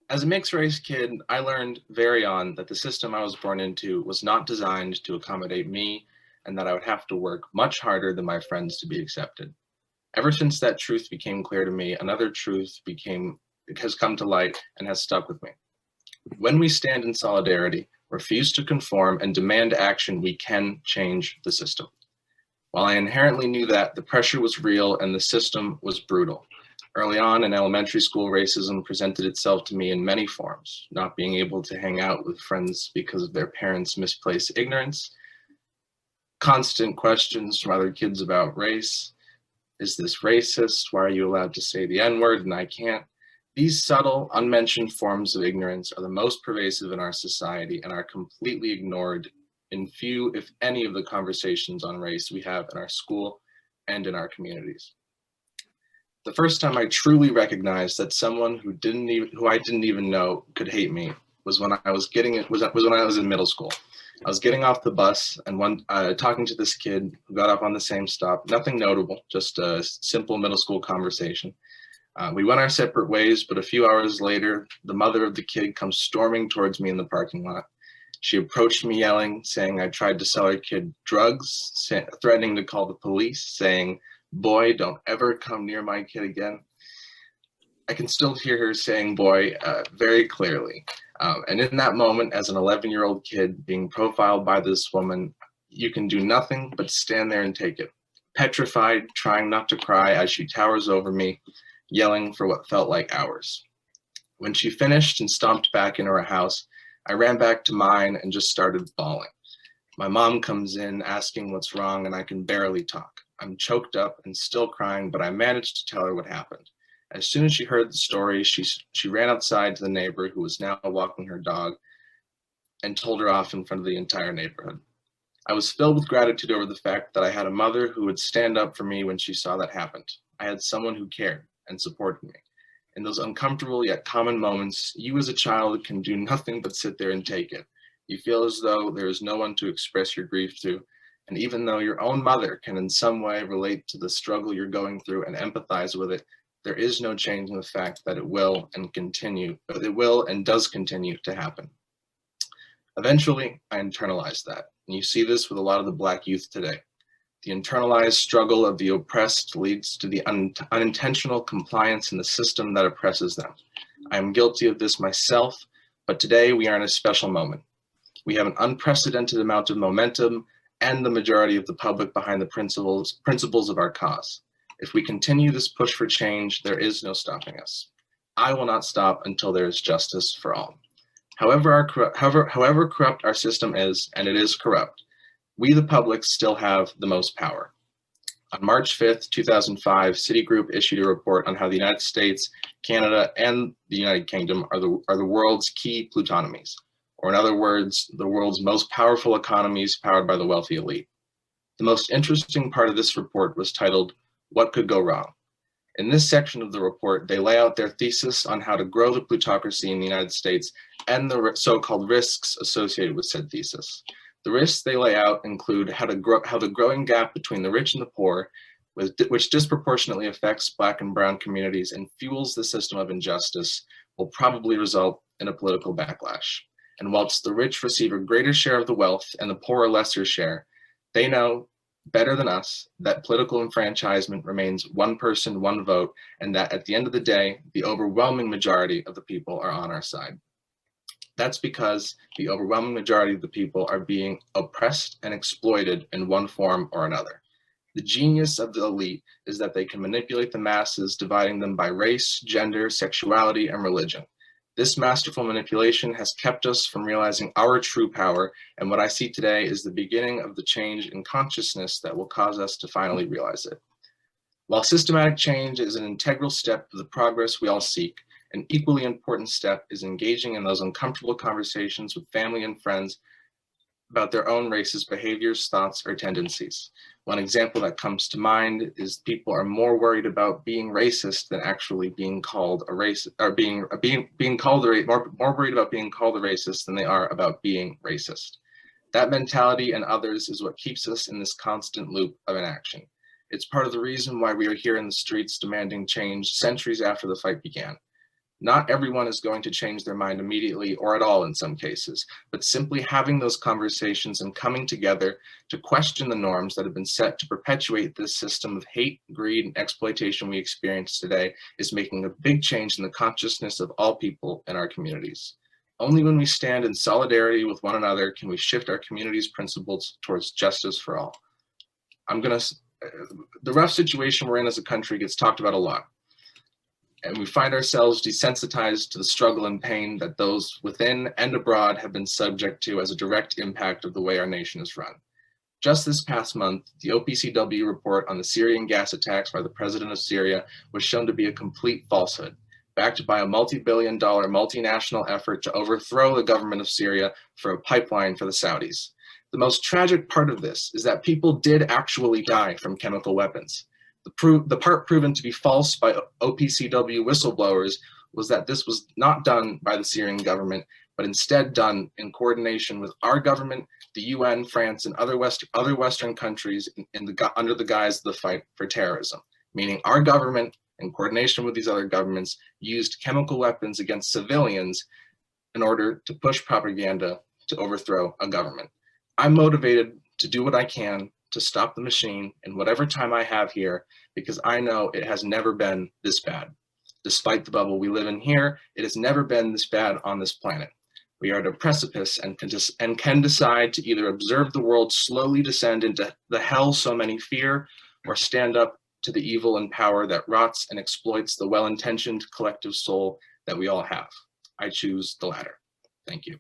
As a mixed race kid, I learned very on that the system I was born into was not designed to accommodate me and that I would have to work much harder than my friends to be accepted. Ever since that truth became clear to me, another truth has come to light and has stuck with me. When we stand in solidarity, refuse to conform, and demand action, we can change the system. While I inherently knew that, the pressure was real and the system was brutal. Early on in elementary school, racism presented itself to me in many forms, not being able to hang out with friends because of their parents' misplaced ignorance, constant questions from other kids about race. Is this racist? Why are you allowed to say the N-word and I can't? These subtle, unmentioned forms of ignorance are the most pervasive in our society and are completely ignored in few, if any, of the conversations on race we have in our school and in our communities. The first time I truly recognized that someone who I didn't even know could hate me was when I was when I was in middle school. I was getting off the bus and talking to this kid who got off on the same stop. Nothing notable, just a simple middle school conversation. We went our separate ways, but a few hours later, the mother of the kid comes storming towards me in the parking lot. She approached me yelling, saying I tried to sell her kid drugs, threatening to call the police, saying, "Boy, don't ever come near my kid again." I can still hear her saying boy very clearly. And in that moment, as an 11-year-old kid being profiled by this woman, you can do nothing but stand there and take it. Petrified, trying not to cry as she towers over me, yelling for what felt like hours. When she finished and stomped back into her house, I ran back to mine and just started bawling. My mom comes in asking what's wrong, and I can barely talk. I'm choked up and still crying, but I managed to tell her what happened. As soon as she heard the story, she ran outside to the neighbor who was now walking her dog and told her off in front of the entire neighborhood. I was filled with gratitude over the fact that I had a mother who would stand up for me when she saw that happened. I had someone who cared and supported me. In those uncomfortable yet common moments, you as a child can do nothing but sit there and take it. You feel as though there is no one to express your grief to, and even though your own mother can in some way relate to the struggle you're going through and empathize with it, there is no change in the fact that it will and does continue to happen. Eventually, I internalized that, and you see this with a lot of the Black youth today. The internalized struggle of the oppressed leads to the unintentional compliance in the system that oppresses them. I am guilty of this myself, but today we are in a special moment. We have an unprecedented amount of momentum and the majority of the public behind the principles of our cause. If we continue this push for change, there is no stopping us. I will not stop until there is justice for all. However corrupt our system is, and it is corrupt, we the public still have the most power. On March 5th, 2005, Citigroup issued a report on how the United States, Canada, and the United Kingdom are the world's key plutonomies, or in other words, the world's most powerful economies powered by the wealthy elite. The most interesting part of this report was titled, "What Could Go Wrong?" In this section of the report, they lay out their thesis on how to grow the plutocracy in the United States and the so-called risks associated with said thesis. The risks they lay out include how the growing gap between the rich and the poor, which disproportionately affects Black and Brown communities and fuels the system of injustice, will probably result in a political backlash. And whilst the rich receive a greater share of the wealth and the poor a lesser share, they know better than us that political enfranchisement remains one person, one vote, and that at the end of the day, the overwhelming majority of the people are on our side. That's because the overwhelming majority of the people are being oppressed and exploited in one form or another. The genius of the elite is that they can manipulate the masses, dividing them by race, gender, sexuality, and religion. This masterful manipulation has kept us from realizing our true power, and what I see today is the beginning of the change in consciousness that will cause us to finally realize it. While systematic change is an integral step to the progress we all seek, an equally important step is engaging in those uncomfortable conversations with family and friends about their own racist behaviors, thoughts, or tendencies. One example that comes to mind is people are more worried about being racist than actually being called a racist, or more worried about being called a racist than they are about being racist. That mentality and others is what keeps us in this constant loop of inaction. It's part of the reason why we are here in the streets demanding change centuries after the fight began. Not everyone is going to change their mind immediately or at all in some cases, but simply having those conversations and coming together to question the norms that have been set to perpetuate this system of hate, greed, and exploitation we experience today is making a big change in the consciousness of all people in our communities. Only when we stand in solidarity with one another can we shift our community's principles towards justice for all. The rough situation we're in as a country gets talked about a lot. And we find ourselves desensitized to the struggle and pain that those within and abroad have been subject to as a direct impact of the way our nation is run. Just this past month, the OPCW report on the Syrian gas attacks by the president of Syria was shown to be a complete falsehood, backed by a multi-billion-dollar multinational effort to overthrow the government of Syria for a pipeline for the Saudis. The most tragic part of this is that people did actually die from chemical weapons. The part proven to be false by OPCW whistleblowers was that this was not done by the Syrian government, but instead done in coordination with our government, the UN, France, and other Western countries under the guise of the fight for terrorism, meaning our government, in coordination with these other governments, used chemical weapons against civilians in order to push propaganda to overthrow a government. I'm motivated to do what I can to stop the machine in whatever time I have here, because I know it has never been this bad. Despite the bubble we live in here, it has never been this bad on this planet. We are at a precipice and can decide to either observe the world slowly descend into the hell so many fear, or stand up to the evil and power that rots and exploits the well-intentioned collective soul that we all have. I choose the latter. Thank you.